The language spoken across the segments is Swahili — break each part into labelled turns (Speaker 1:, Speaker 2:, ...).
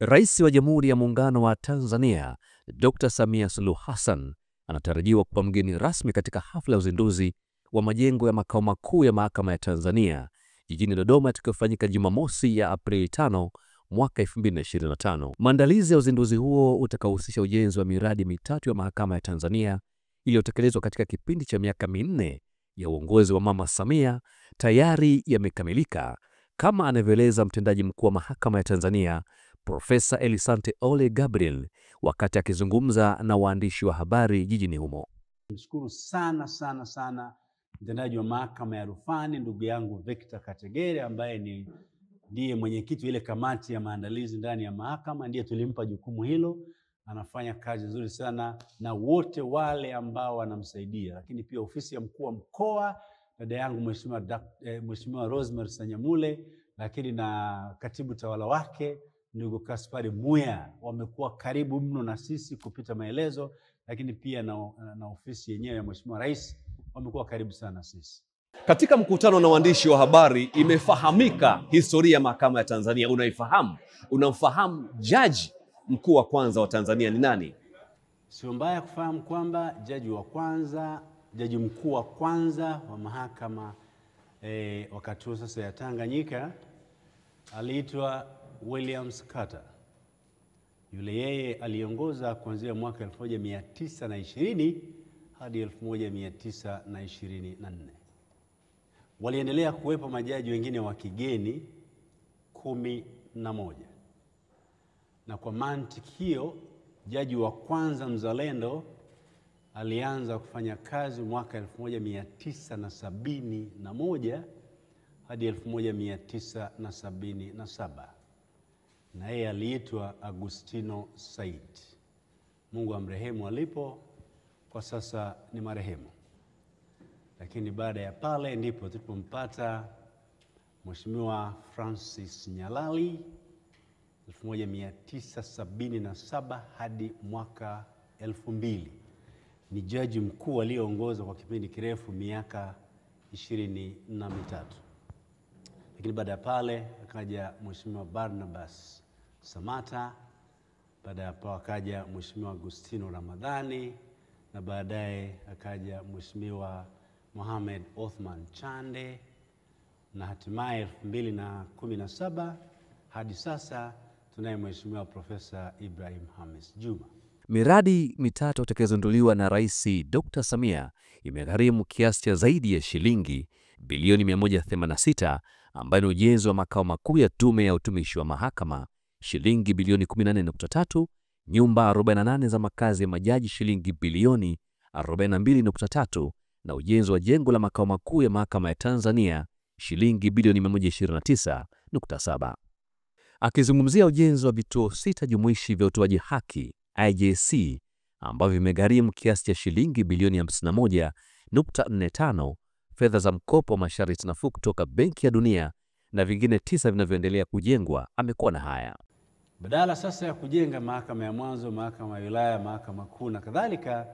Speaker 1: Rais wa Jamhuri ya Muungano wa Tanzania, Dr. Samia Suluhu Hassan, anatarajiwa kuwa mgeni rasmi katika hafla ya uzinduzi wa majengo ya makao makuu ya Mahakama ya Tanzania jijini Dodoma itakayofanyika Jumamosi ya Aprili 5 mwaka 2025. Maandalizi ya uzinduzi huo utakaohusisha ujenzi wa miradi mitatu ya Mahakama ya Tanzania iliyotekelezwa katika kipindi cha miaka minne ya uongozi wa Mama Samia tayari yamekamilika, kama anavyoeleza mtendaji mkuu wa Mahakama ya Tanzania Profesa Elisante Ole Gabriel wakati akizungumza na waandishi wa habari jijini humo.
Speaker 2: Nishukuru sana mtendaji wa Mahakama ya Rufani ndugu yangu Victor Kategere ambaye ndiye mwenyekiti ile kamati ya maandalizi ndani ya mahakama, ndiye tulimpa jukumu hilo. Anafanya kazi nzuri sana na wote wale ambao wanamsaidia, lakini pia ofisi ya mkuu wa mkoa dada yangu Mheshimiwa Rosemary Sanyamule, lakini na katibu tawala wake ndugu Kaspari Muya, wamekuwa karibu mno na sisi kupita maelezo, lakini pia na ofisi yenyewe ya Mheshimiwa Rais wamekuwa karibu sana sisi.
Speaker 3: Katika mkutano na waandishi wa habari imefahamika historia ya Mahakama ya Tanzania. Unaifahamu? Unamfahamu jaji mkuu wa kwanza wa Tanzania ni nani?
Speaker 2: Sio mbaya kufahamu kwamba jaji mkuu wa kwanza wa mahakama wakati huo sasa ya Tanganyika aliitwa Williams Carter. Yeye aliongoza kuanzia mwaka 1920 hadi 1924. Waliendelea kuwepo majaji wengine wa kigeni 11. Na kwa mantiki hiyo, jaji wa kwanza mzalendo alianza kufanya kazi mwaka 1971 hadi 1977. Na yeye aliitwa Agustino Said. Mungu amrehemu alipo, kwa sasa ni marehemu. Lakini baada ya pale ndipo tulipompata Mheshimiwa Francis Nyalali 1977 hadi mwaka 2000. Ni jaji mkuu aliyeongoza kwa kipindi kirefu miaka 23. Lakini baada ya pale akaja Mheshimiwa Barnabas Samata, baada ya pale akaja Mheshimiwa Agustino Ramadhani, na baadaye akaja Mheshimiwa Mohamed Othman Chande, na hatimaye 2017 hadi sasa tunaye Mheshimiwa Profesa Ibrahim Hamis Juma.
Speaker 1: Miradi mitatu itakayozinduliwa na Rais Dr. Samia imegharimu kiasi cha zaidi ya shilingi bilioni 186, ambayo ni ujenzi wa makao makuu ya Tume ya Utumishi wa Mahakama shilingi bilioni 14.3, nyumba 48 za makazi ya majaji shilingi bilioni 42.3, na ujenzi wa jengo la makao makuu ya Mahakama ya Tanzania shilingi bilioni 129.7. Akizungumzia ujenzi wa vituo 6 jumuishi vya utoaji haki IJC ambavyo vimegharimu kiasi cha shilingi bilioni 51.45, fedha za mkopo wa masharti nafuu kutoka Benki ya Dunia na vingine 9 vinavyoendelea kujengwa, amekuwa na haya.
Speaker 2: Badala sasa ya kujenga mahakama ya mwanzo, mahakama ya wilaya, mahakama kuu na kadhalika,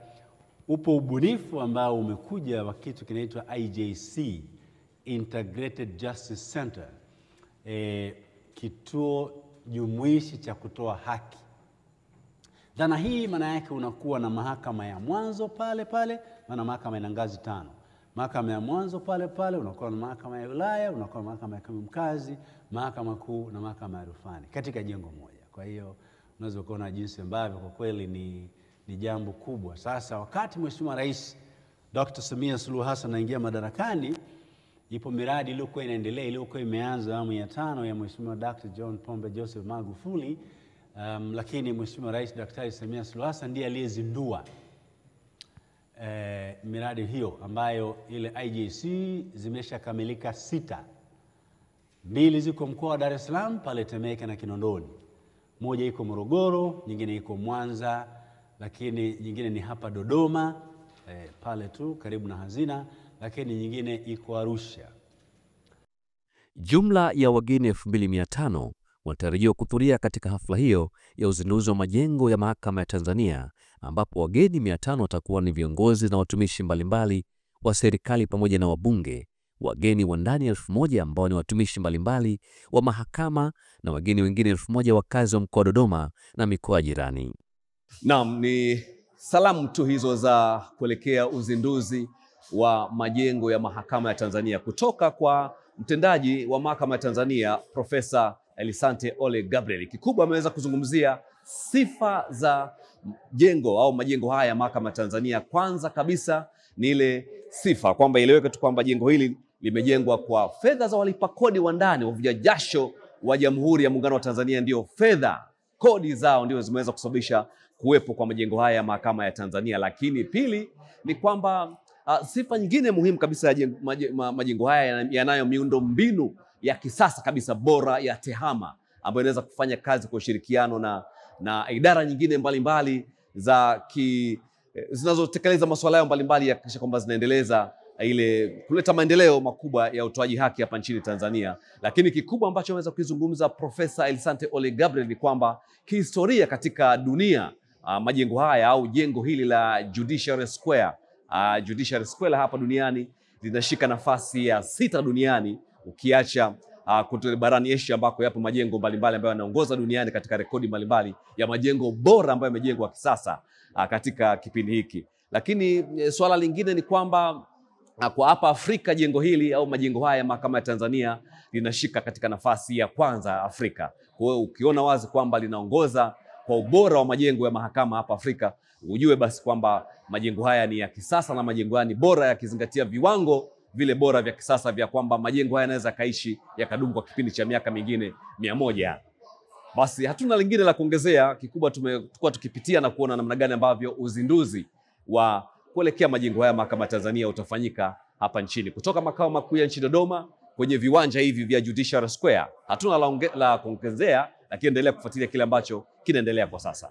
Speaker 2: upo ubunifu ambao umekuja wa kitu kinaitwa IJC, Integrated Justice Center, kituo jumuishi cha kutoa haki. Dhana hii maana yake unakuwa na mahakama ya mwanzo pale, maana mahakama ina ngazi 5. Mahakama ya mwanzo pale, unakuwa na mahakama ya wilaya, unakuwa na mahakama ya hakimu mkazi, mahakama kuu na mahakama ya rufani katika jengo moja. Kwa hiyo unaweza kuona jinsi ambavyo kwa kweli ni jambo kubwa. Sasa wakati Mheshimiwa Rais Dr. Samia Suluhu Hassan anaingia madarakani, ipo miradi iliyokuwa inaendelea, iliyokuwa imeanza awamu ya 5 ya Mheshimiwa Dr. John Pombe Joseph Magufuli, lakini Mheshimiwa Rais Daktari Samia Suluhu Hassan ndiye aliyezindua miradi hiyo, ambayo ile IJC zimeshakamilika 6. 2 ziko mkoa wa Dar es Salaam pale Temeke na Kinondoni, moja iko Morogoro, nyingine iko Mwanza, lakini nyingine ni hapa Dodoma pale tu karibu na hazina, lakini nyingine iko Arusha.
Speaker 1: Jumla ya wageni 2500 wanatarajiwa kuhudhuria katika hafla hiyo ya uzinduzi wa majengo ya Mahakama ya Tanzania, ambapo wageni 500 watakuwa ni viongozi na watumishi mbalimbali wa serikali pamoja na wabunge, wageni wa ndani 1000 ambao ni watumishi mbalimbali wa mahakama na wageni wengine 1000 wakazi wa mkoa wa Dodoma na mikoa jirani.
Speaker 3: Naam, ni salamu tu hizo za kuelekea uzinduzi wa majengo ya mahakama ya Tanzania kutoka kwa mtendaji wa mahakama ya Tanzania Profesa Elisante Ole Gabriel. Kikubwa ameweza kuzungumzia sifa za jengo au majengo haya ya mahakama ya Tanzania. Kwanza kabisa ni ile sifa kwamba ileweke tu kwamba jengo hili limejengwa kwa fedha za walipa kodi wa ndani, wavuja jasho wa Jamhuri ya Muungano wa Tanzania. Ndio fedha, kodi zao ndio zimeweza kusababisha kuwepo kwa majengo haya ya mahakama ya Tanzania. Lakini pili ni kwamba sifa nyingine muhimu kabisa ya majengo haya yanayo miundo mbinu ya kisasa kabisa bora ya tehama ambayo inaweza kufanya kazi kwa ushirikiano na idara nyingine mbalimbali zinazotekeleza masuala yao mbalimbali ya kuhakikisha kwamba zinaendeleza ile kuleta maendeleo makubwa ya utoaji haki hapa nchini Tanzania. Lakini kikubwa ambacho ameweza kuzungumza Profesa Elisante Ole Gabriel ni kwamba kihistoria katika dunia majengo haya au jengo hili la Judiciary Square hapa duniani linashika nafasi ya 6 duniani, ukiacha kutoka barani Asia ambako yapo majengo mbalimbali ambayo yanaongoza duniani katika rekodi mbalimbali ya majengo bora ambayo yamejengwa kisasa katika kipindi hiki. Lakini swala lingine ni kwamba kwa hapa Afrika jengo hili au majengo haya mahakama ya Tanzania linashika katika nafasi ya kwanza Afrika. Kwa hiyo ukiona wazi kwamba linaongoza kwa ubora wa majengo ya mahakama hapa Afrika, ujue basi kwamba majengo haya ni ya kisasa na majengo haya ni bora yakizingatia viwango vile bora vya kisasa vya kwamba majengo haya yanaweza kaishi yakadumu kwa kipindi cha miaka mingine 100. Basi hatuna lingine la kuongezea, kikubwa tumekuwa tukipitia na kuona namna gani ambavyo uzinduzi wa kuelekea majengo haya mahakama ya Tanzania utafanyika hapa nchini kutoka makao makuu ya nchi Dodoma kwenye viwanja hivi vya Judiciary Square. Hatuna la kuongezea, lakini endelea kufuatilia kile ambacho kinaendelea kwa sasa.